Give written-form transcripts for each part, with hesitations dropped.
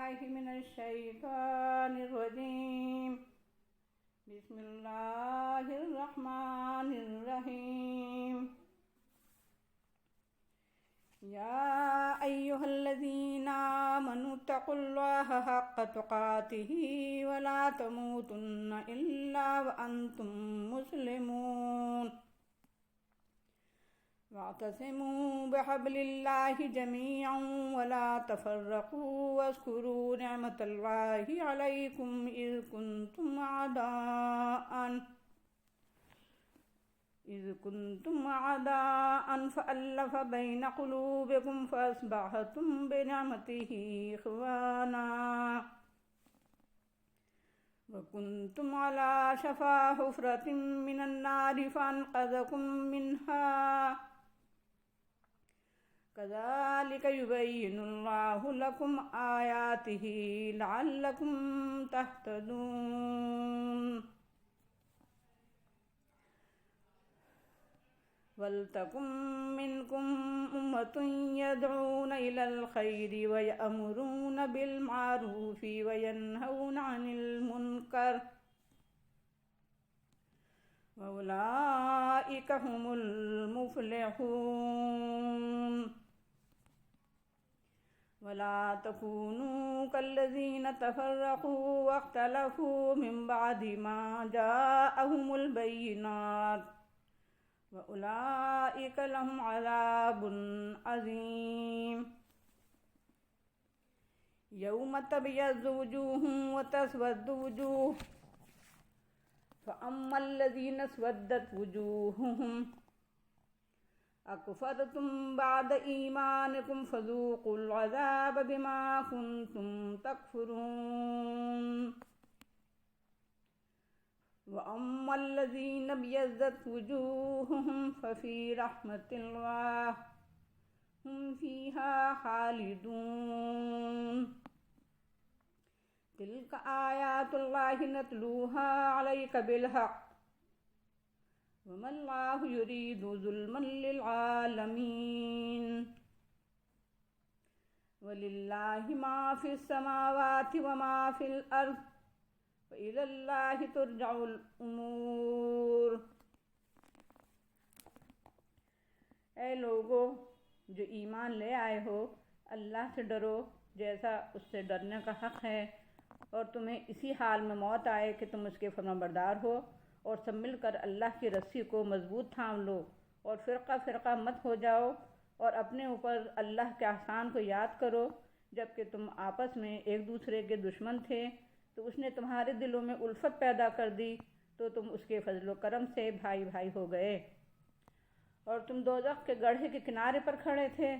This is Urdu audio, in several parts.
بالله من الشيطان الرجيم. بسم الله الرحمن الرحيم. يا أيها الذين آمنوا اتقوا الله حق تقاته ولا تموتن إلا وأنتم مسلمون. واعتصموا بحبل الله جميعا ولا تفرقوا واذكروا نعمة الله عليكم إذ كنتم أعداء فألف بين قلوبكم فأصبحتم بنعمته إخوانا وكنتم على شفا حفرة من النار فأنقذكم منها كذلك يبين الله لكم آياته لعلكم تهتدون. وَلْتَكُن مِّنكُمْ أُمَّةٌ يَدْعُونَ إِلَى الْخَيْرِ وَيَأْمُرُونَ بِالْمَعْرُوفِ وَيَنْهَوْنَ عَنِ الْمُنكَرِ وَأُولَٰئِكَ هُمُ الْمُفْلِحُونَ. وَلَا تَكُونُوا كَالَّذِينَ تَفَرَّقُوا وَاخْتَلَفُوا مِن بَعْدِ مَا جَاءَهُمُ الْبَيِّنَاتُ وَأُولَٰئِكَ لَهُمْ عَذَابٌ عَظِيمٌ. يَوْمَ تَبْيَضُّ وُجُوهٌ وَتَسْوَدُّ وُجُوهٌ فَأَمَّا الَّذِينَ اسْوَدَّتْ وُجُوهُهُمْ أَكْفَرْتُمْ بَعْدَ إِيمَانِكُمْ فَذُوقُوا الْعَذَابَ بِمَا كُنتُمْ تَكْفُرُونَ. وَأَمَّا الَّذِينَ ابْيَضَّتْ وُجُوهُهُمْ فَفِي رَحْمَةِ اللَّهِ هُمْ فِيهَا خَالِدُونَ. تِلْكَ آيَاتُ اللَّهِ نَتْلُوهَا عَلَيْكَ بِالْحَقِّ وَمَا اللَّهُ يُرِيدُ ظُلْمًا لِلْعَالَمِينَ. وَلِلَّهِ مَا فِي السَّمَاوَاتِ وَمَا فِي الْأَرْضِ وَإِلَى اللَّهِ تُرْجَعُ الْأُمُورُ. اے لوگو جو ایمان لے آئے ہو، اللہ سے ڈرو جیسا اس سے ڈرنے کا حق ہے، اور تمہیں اسی حال میں موت آئے کہ تم اس کے فرمانبردار ہو، اور سب مل کر اللہ کی رسی کو مضبوط تھام لو اور فرقہ فرقہ مت ہو جاؤ، اور اپنے اوپر اللہ کے احسان کو یاد کرو جبکہ تم آپس میں ایک دوسرے کے دشمن تھے، تو اس نے تمہارے دلوں میں الفت پیدا کر دی تو تم اس کے فضل و کرم سے بھائی بھائی ہو گئے، اور تم دوزخ کے گڑھے کے کنارے پر کھڑے تھے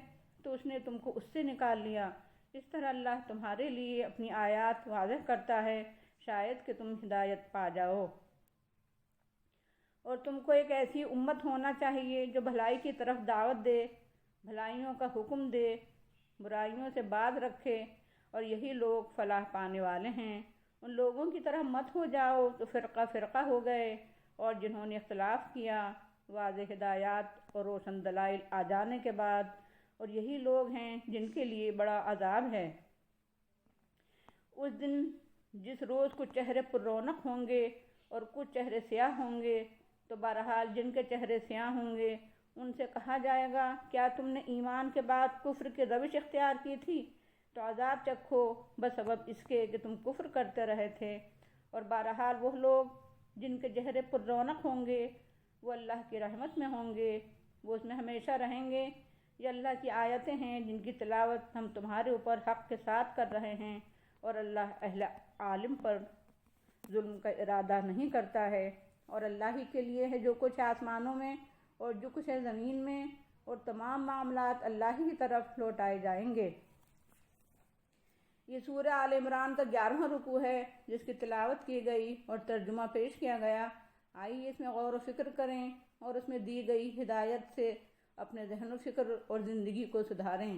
تو اس نے تم کو اس سے نکال لیا. اس طرح اللہ تمہارے لیے اپنی آیات واضح کرتا ہے شاید کہ تم ہدایت پا جاؤ. اور تم کو ایک ایسی امت ہونا چاہیے جو بھلائی کی طرف دعوت دے، بھلائیوں کا حکم دے، برائیوں سے باز رکھے، اور یہی لوگ فلاح پانے والے ہیں. ان لوگوں کی طرح مت ہو جاؤ تو فرقہ فرقہ ہو گئے، اور جنہوں نے اختلاف کیا واضح ہدایات اور روشن دلائل آ جانے کے بعد، اور یہی لوگ ہیں جن کے لیے بڑا عذاب ہے. اس دن جس روز کچھ چہرے پر رونق ہوں گے اور کچھ چہرے سیاہ ہوں گے، تو بہرحال جن کے چہرے سیاہ ہوں گے ان سے کہا جائے گا کیا تم نے ایمان کے بعد کفر کی روش اختیار کی تھی؟ تو عذاب چکھو بسبب اس کے کہ تم کفر کرتے رہے تھے. اور بہرحال وہ لوگ جن کے چہرے پر رونق ہوں گے وہ اللہ کی رحمت میں ہوں گے، وہ اس میں ہمیشہ رہیں گے. یہ اللہ کی آیتیں ہیں جن کی تلاوت ہم تمہارے اوپر حق کے ساتھ کر رہے ہیں، اور اللہ اہل عالم پر ظلم کا ارادہ نہیں کرتا ہے، اور اللہ ہی کے لیے ہے جو کچھ آسمانوں میں اور جو کچھ ہے زمین میں، اور تمام معاملات اللہ ہی کی طرف لوٹائے جائیں گے. یہ سورہ آل عمران کا 11واں رکوع ہے جس کی تلاوت کی گئی اور ترجمہ پیش کیا گیا. آئیے اس میں غور و فکر کریں اور اس میں دی گئی ہدایت سے اپنے ذہن و فکر اور زندگی کو سدھاریں.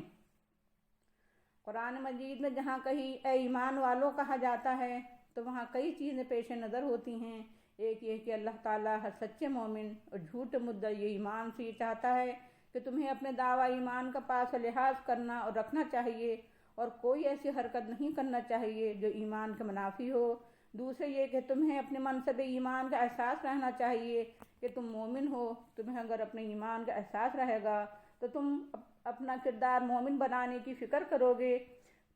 قرآن مجید میں جہاں کہیں اے ایمان والوں کہا جاتا ہے تو وہاں کئی چیزیں پیش نظر ہوتی ہیں. ایک یہ کہ اللہ تعالیٰ ہر سچے مومن اور جھوٹے مدعی ایمان سے یہ چاہتا ہے کہ تمہیں اپنے دعویٰ ایمان کا پاس و لحاظ کرنا اور رکھنا چاہیے، اور کوئی ایسی حرکت نہیں کرنا چاہیے جو ایمان کے منافی ہو۔ دوسرے یہ کہ تمہیں اپنے منصب ایمان کا احساس رہنا چاہیے کہ تم مومن ہو۔ تمہیں اگر اپنے ایمان کا احساس رہے گا تو تم اپنا کردار مومن بنانے کی فکر کرو گے،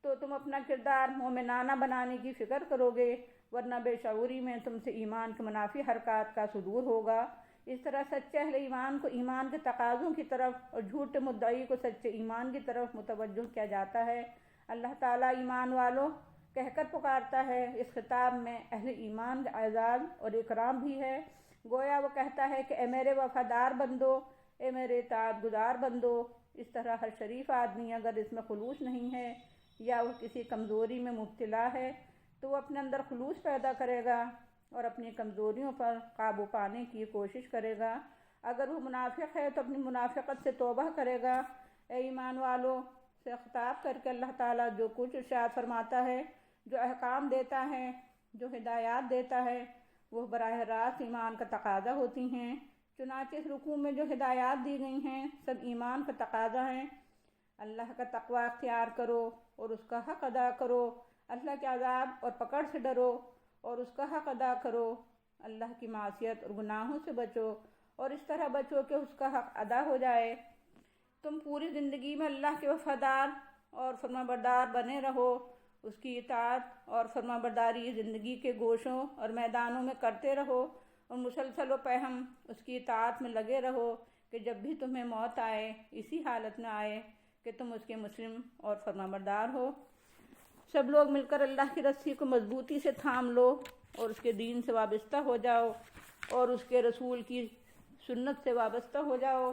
تو تم اپنا کردار مومنانہ بنانے کی فکر کرو گے، ورنہ بے شعوری میں تم سے ایمان کے منافی حرکات کا صدور ہوگا۔ اس طرح سچے اہل ایمان کو ایمان کے تقاضوں کی طرف اور جھوٹے مدعی کو سچے ایمان کی طرف متوجہ کیا جاتا ہے۔ اللہ تعالیٰ ایمان والوں کہہ کر پکارتا ہے۔ اس خطاب میں اہل ایمان کا اعزاز اور اکرام بھی ہے۔ گویا وہ کہتا ہے کہ اے میرے وفادار بندو، اے میرے اطاعت گزار بندو۔ اس طرح ہر شریف آدمی اگر اس میں خلوص نہیں ہے یا وہ کسی کمزوری میں مبتلا ہے تو وہ اپنے اندر خلوص پیدا کرے گا اور اپنی کمزوریوں پر قابو پانے کی کوشش کرے گا۔ اگر وہ منافق ہے تو اپنی منافقت سے توبہ کرے گا۔ اے ایمان والوں سے خطاب کر کے اللہ تعالیٰ جو کچھ ارشاد فرماتا ہے، جو احکام دیتا ہے، جو ہدایات دیتا ہے، وہ براہ راست ایمان کا تقاضا ہوتی ہیں۔ چنانچہ اس رکوع میں جو ہدایات دی گئی ہیں سب ایمان کا تقاضا ہیں۔ اللہ کا تقوی اختیار کرو اور اس کا حق ادا کرو، اللہ کے عذاب اور پکڑ سے ڈرو اور اس کا حق ادا کرو، اللہ کی معصیت اور گناہوں سے بچو اور اس طرح بچو کہ اس کا حق ادا ہو جائے۔ تم پوری زندگی میں اللہ کے وفادار اور فرمانبردار بنے رہو، اس کی اطاعت اور فرمانبرداری زندگی کے گوشوں اور میدانوں میں کرتے رہو اور مسلسل و پہم اس کی اطاعت میں لگے رہو کہ جب بھی تمہیں موت آئے اسی حالت میں آئے کہ تم اس کے مسلم اور فرمانبردار ہو۔ سب لوگ مل کر اللہ کی رسی کو مضبوطی سے تھام لو اور اس کے دین سے وابستہ ہو جاؤ اور اس کے رسول کی سنت سے وابستہ ہو جاؤ،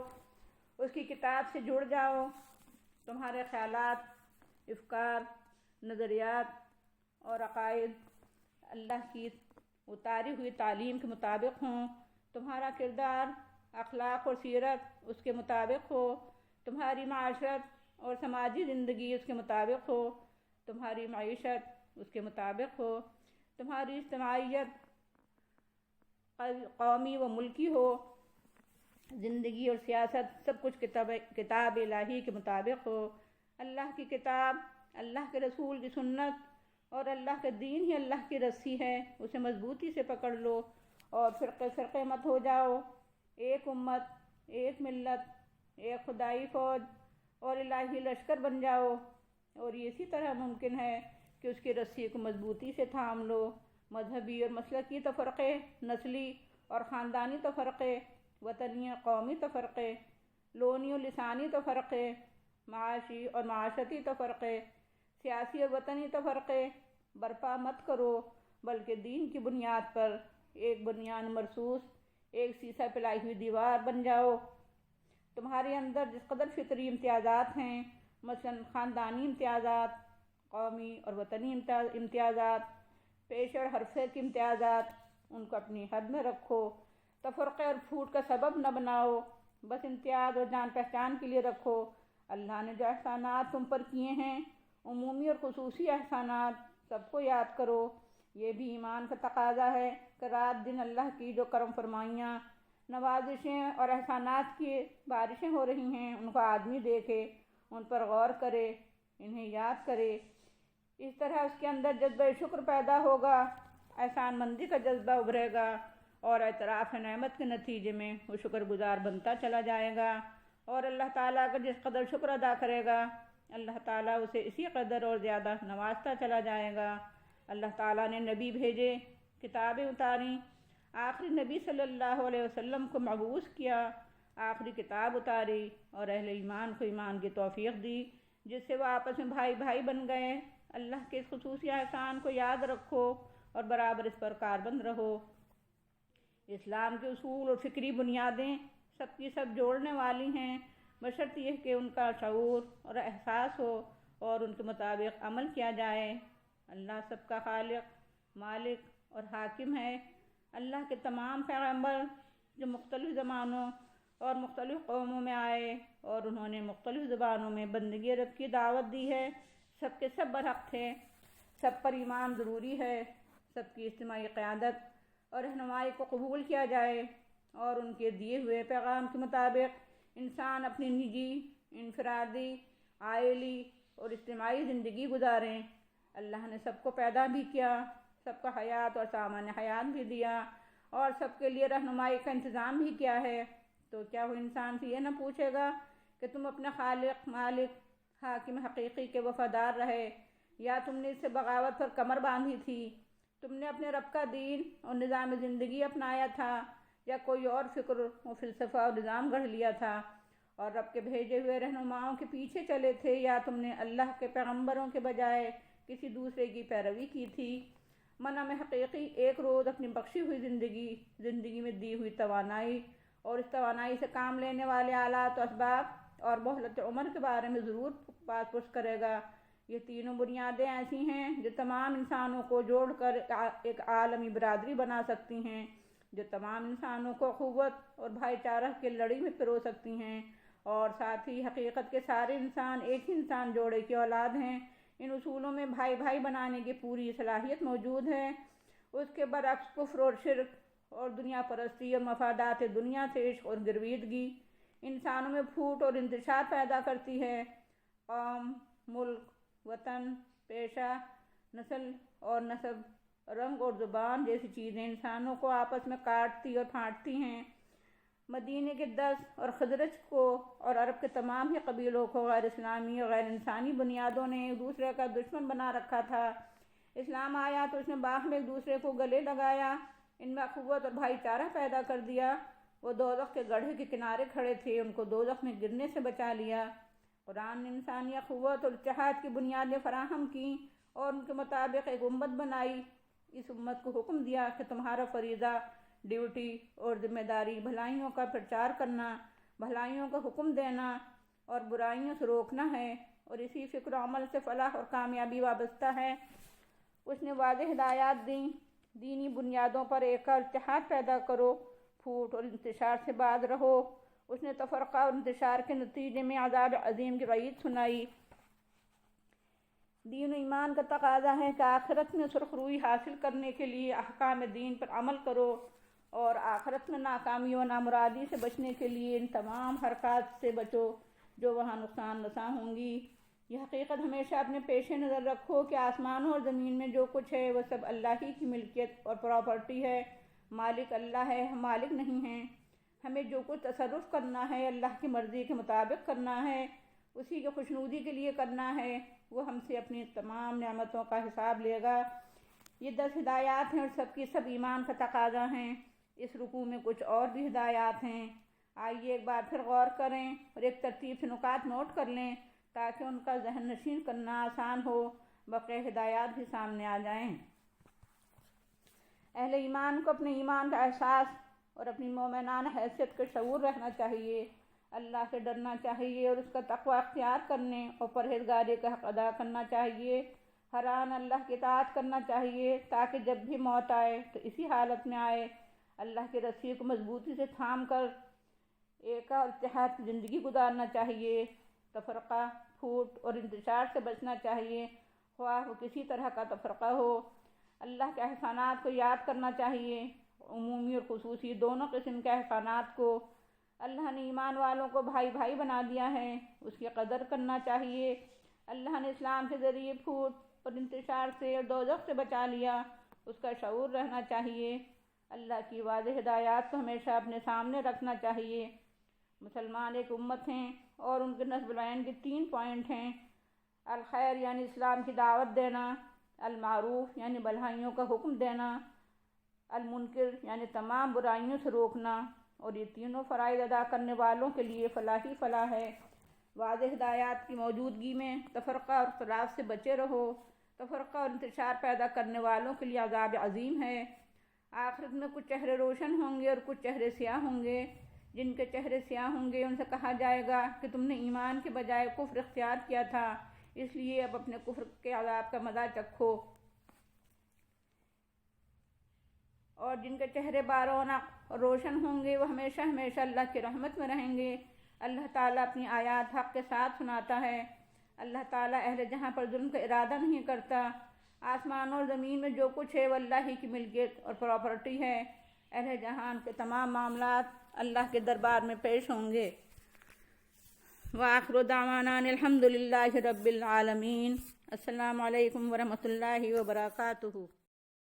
اس کی کتاب سے جڑ جاؤ۔ تمہارے خیالات، افکار، نظریات اور عقائد اللہ کی اتاری ہوئی تعلیم کے مطابق ہوں، تمہارا کردار، اخلاق اور سیرت اس کے مطابق ہو، تمہاری معاشرت اور سماجی زندگی اس کے مطابق ہو، تمہاری معیشت اس کے مطابق ہو، تمہاری اجتماعیت قومی و ملکی ہو، زندگی اور سیاست سب کچھ کتاب الہی کے مطابق ہو۔ اللہ کی کتاب، اللہ کے رسول کی سنت اور اللہ کا دین ہی اللہ کی رسی ہے، اسے مضبوطی سے پکڑ لو اور فرقے فرقے مت ہو جاؤ۔ ایک امت، ایک ملت، ایک خدائی فوج اور الہی لشکر بن جاؤ، اور یہ اسی طرح ممکن ہے کہ اس کی رسی کو مضبوطی سے تھام لو۔ مذہبی اور مسلکی تفرقے، نسلی اور خاندانی تفرقے، وطنی اور قومی تفرقے، لونی اور لسانی تفرقے، معاشی اور معاشرتی تفرقے، سیاسی اور وطنی تفرقے برپا مت کرو، بلکہ دین کی بنیاد پر ایک بنیاد مرصوص، ایک سیسا پلائی ہوئی دیوار بن جاؤ۔ تمہارے اندر جس قدر فطری امتیازات ہیں، مثلا خاندانی امتیازات، قومی اور وطنی امتیازات، پیشے اور حرفے کے امتیازات، ان کو اپنی حد میں رکھو۔ تفرقے اور پھوٹ کا سبب نہ بناؤ، بس امتیاز اور جان پہچان کے لیے رکھو۔ اللہ نے جو احسانات تم پر کیے ہیں، عمومی اور خصوصی احسانات، سب کو یاد کرو۔ یہ بھی ایمان کا تقاضا ہے کہ رات دن اللہ کی جو کرم فرمائیاں، نوازشیں اور احسانات کی بارشیں ہو رہی ہیں، ان کو آدمی دیکھے، ان پر غور کرے، انہیں یاد کرے۔ اس طرح اس کے اندر جذبہ شکر پیدا ہوگا، احسان مندی کا جذبہ ابھرے گا اور اعتراف نعمت کے نتیجے میں وہ شکر گزار بنتا چلا جائے گا، اور اللہ تعالیٰ کا جس قدر شکر ادا کرے گا اللہ تعالیٰ اسے اسی قدر اور زیادہ نوازتا چلا جائے گا۔ اللہ تعالیٰ نے نبی بھیجے، کتابیں اتاری، آخری نبی صلی اللہ علیہ وسلم کو مبعوث کیا، آخری کتاب اتاری اور اہل ایمان کو ایمان کی توفیق دی، جس سے وہ آپس میں بھائی بھائی بن گئے۔ اللہ کے اس خصوصی احسان کو یاد رکھو اور برابر اس پر کاربند رہو۔ اسلام کے اصول اور فکری بنیادیں سب کی سب جوڑنے والی ہیں، بشرط یہ کہ ان کا شعور اور احساس ہو اور ان کے مطابق عمل کیا جائے۔ اللہ سب کا خالق، مالک اور حاکم ہے۔ اللہ کے تمام پیغمبر جو مختلف زمانوں اور مختلف قوموں میں آئے اور انہوں نے مختلف زبانوں میں بندگی رب کی دعوت دی ہے، سب کے سب برحق تھے۔ سب پر ایمان ضروری ہے، سب کی اجتماعی قیادت اور رہنمائی کو قبول کیا جائے، اور ان کے دیے ہوئے پیغام کے مطابق انسان اپنی نجی، انفرادی، عائلی اور اجتماعی زندگی گزاریں۔ اللہ نے سب کو پیدا بھی کیا، سب کا حیات اور سامان حیات بھی دیا، اور سب کے لیے رہنمائی کا انتظام بھی کیا ہے۔ تو کیا وہ انسان سے یہ نہ پوچھے گا کہ تم اپنے خالق، مالک، حاکم حقیقی کے وفادار رہے، یا تم نے اس سے بغاوت پر کمر باندھی تھی؟ تم نے اپنے رب کا دین اور نظام زندگی اپنایا تھا، یا کوئی اور فکر و فلسفہ اور نظام گڑھ لیا تھا اور رب کے بھیجے ہوئے رہنماؤں کے پیچھے چلے تھے، یا تم نے اللہ کے پیغمبروں کے بجائے کسی دوسرے کی پیروی کی تھی؟ منعم حقیقی ایک روز اپنی بخشی ہوئی زندگی میں دی ہوئی توانائی اور اس توانائی سے کام لینے والے آلات و اسباب اور مہلت عمر کے بارے میں ضرور بات پرس کرے گا۔ یہ تینوں بنیادیں ایسی ہیں جو تمام انسانوں کو جوڑ کر ایک عالمی برادری بنا سکتی ہیں، جو تمام انسانوں کو قوت اور بھائی چارہ کی لڑی میں پرو سکتی ہیں، اور ساتھ ہی حقیقت کے سارے انسان ایک ہی انسان جوڑے کی اولاد ہیں۔ ان اصولوں میں بھائی بھائی بنانے کی پوری صلاحیت موجود ہے۔ اس کے برعکس کفر اور شرک اور دنیا پرستی اور مفادات دنیا سے عشق اور گرویدگی انسانوں میں پھوٹ اور انتشار پیدا کرتی ہے۔ قوم، ملک، وطن، پیشہ، نسل اور نسب، رنگ اور زبان جیسی چیزیں انسانوں کو آپس میں کاٹتی اور پھاڑتی ہیں۔ مدینے کے 10 اور خزرج کو اور عرب کے تمام ہی قبیلوں کو غیر اسلامی اور غیر انسانی بنیادوں نے ایک دوسرے کا دشمن بنا رکھا تھا۔ اسلام آیا تو اس نے باہم ایک دوسرے کو گلے لگایا، ان میں قوت اور بھائی چارہ پیدا کر دیا۔ وہ دوزخ کے گڑھے کے کنارے کھڑے تھے، ان کو دوزخ میں گرنے سے بچا لیا۔ قرآن نے انسانی قوت اور اتحاد کی بنیادیں فراہم کیں اور ان کے مطابق ایک امت بنائی۔ اس امت کو حکم دیا کہ تمہارا فریضہ، ڈیوٹی اور ذمہ داری بھلائیوں کا پرچار کرنا، بھلائیوں کا حکم دینا اور برائیوں سے روکنا ہے، اور اسی فکر و عمل سے فلاح اور کامیابی وابستہ ہے۔ اس نے واضح ہدایات دیں، دینی بنیادوں پر ایک اتحاد پیدا کرو، پھوٹ اور انتشار سے باز رہو۔ اس نے تفرقہ اور انتشار کے نتیجے میں عذاب عظیم کی وعید سنائی۔ دین و ایمان کا تقاضا ہے کہ آخرت میں سرخروئی حاصل کرنے کے لیے احکام دین پر عمل کرو، اور آخرت میں ناکامی و نامرادی سے بچنے کے لیے ان تمام حرکات سے بچو جو وہاں نقصان رساں ہوں گی۔ یہ حقیقت ہمیشہ اپنے پیش نظر رکھو کہ آسمانوں اور زمین میں جو کچھ ہے وہ سب اللہ ہی کی ملکیت اور پراپرٹی ہے۔ مالک اللہ ہے، ہم مالک نہیں ہیں۔ ہمیں جو کچھ تصرف کرنا ہے اللہ کی مرضی کے مطابق کرنا ہے، اسی کی خوشنودی کے لیے کرنا ہے۔ وہ ہم سے اپنی تمام نعمتوں کا حساب لے گا۔ یہ 10 ہدایات ہیں اور سب کی سب ایمان کا تقاضا ہیں۔ اس رکوع میں کچھ اور بھی ہدایات ہیں، آئیے ایک بار پھر غور کریں اور ایک ترتیب سے نکات نوٹ کر لیں تاکہ ان کا ذہن نشین کرنا آسان ہو، بقیہ ہدایات بھی سامنے آ جائیں۔ اہل ایمان کو اپنے ایمان کا احساس اور اپنی مومنانہ حیثیت کا شعور رہنا چاہیے، اللہ سے ڈرنا چاہیے اور اس کا تقوی اختیار کرنے اور پرہیزگاری کا حق ادا کرنا چاہیے۔ ہر آن اللہ کی اطاعت کرنا چاہیے تاکہ جب بھی موت آئے تو اسی حالت میں آئے۔ اللہ کی رسی کو مضبوطی سے تھام کر ایک اور اتحاد کی زندگی گزارنا چاہیے۔ تفرقہ، پھوٹ اور انتشار سے بچنا چاہیے، خواہ وہ کسی طرح کا تفرقہ ہو۔ اللہ کے احسانات کو یاد کرنا چاہیے، عمومی اور خصوصی دونوں قسم کے احسانات کو۔ اللہ نے ایمان والوں کو بھائی بھائی بنا دیا ہے، اس کی قدر کرنا چاہیے۔ اللہ نے اسلام کے ذریعے پھوٹ اور انتشار سے اور دوزخ سے بچا لیا، اس کا شعور رہنا چاہیے۔ اللہ کی واضح ہدایات کو ہمیشہ اپنے سامنے رکھنا چاہیے۔ مسلمان ایک امت ہیں اور ان کے نصب العین کے 3 پوائنٹ ہیں: الخیر یعنی اسلام کی دعوت دینا، المعروف یعنی بھلائیوں کا حکم دینا، المنکر یعنی تمام برائیوں سے روکنا، اور یہ تینوں فرائض ادا کرنے والوں کے لیے فلاح ہی فلاح ہے۔ واضح ہدایات کی موجودگی میں تفرقہ اور اختلاف سے بچے رہو۔ تفرقہ اور انتشار پیدا کرنے والوں کے لیے عذاب عظیم ہے۔ آخرت میں کچھ چہرے روشن ہوں گے اور کچھ چہرے سیاہ ہوں گے۔ جن کے چہرے سیاہ ہوں گے ان سے کہا جائے گا کہ تم نے ایمان کے بجائے کفر اختیار کیا تھا، اس لیے اب اپنے کفر کے عذاب کا مزہ چکھو۔ اور جن کے چہرے بارونق اور روشن ہوں گے وہ ہمیشہ ہمیشہ اللہ کی رحمت میں رہیں گے۔ اللہ تعالیٰ اپنی آیات حق کے ساتھ سناتا ہے۔ اللہ تعالیٰ اہل جہاں پر ظلم کا ارادہ نہیں کرتا۔ آسمانوں اور زمین میں جو کچھ ہے وہ اللہ ہی کی ملکیت اور پراپرٹی ہے۔ اہل جہان کے تمام معاملات اللہ کے دربار میں پیش ہوں گے۔ وآخر دعوانا الحمد للہ رب العالمین۔ السلام علیکم ورحمۃ اللہ وبرکاتہ۔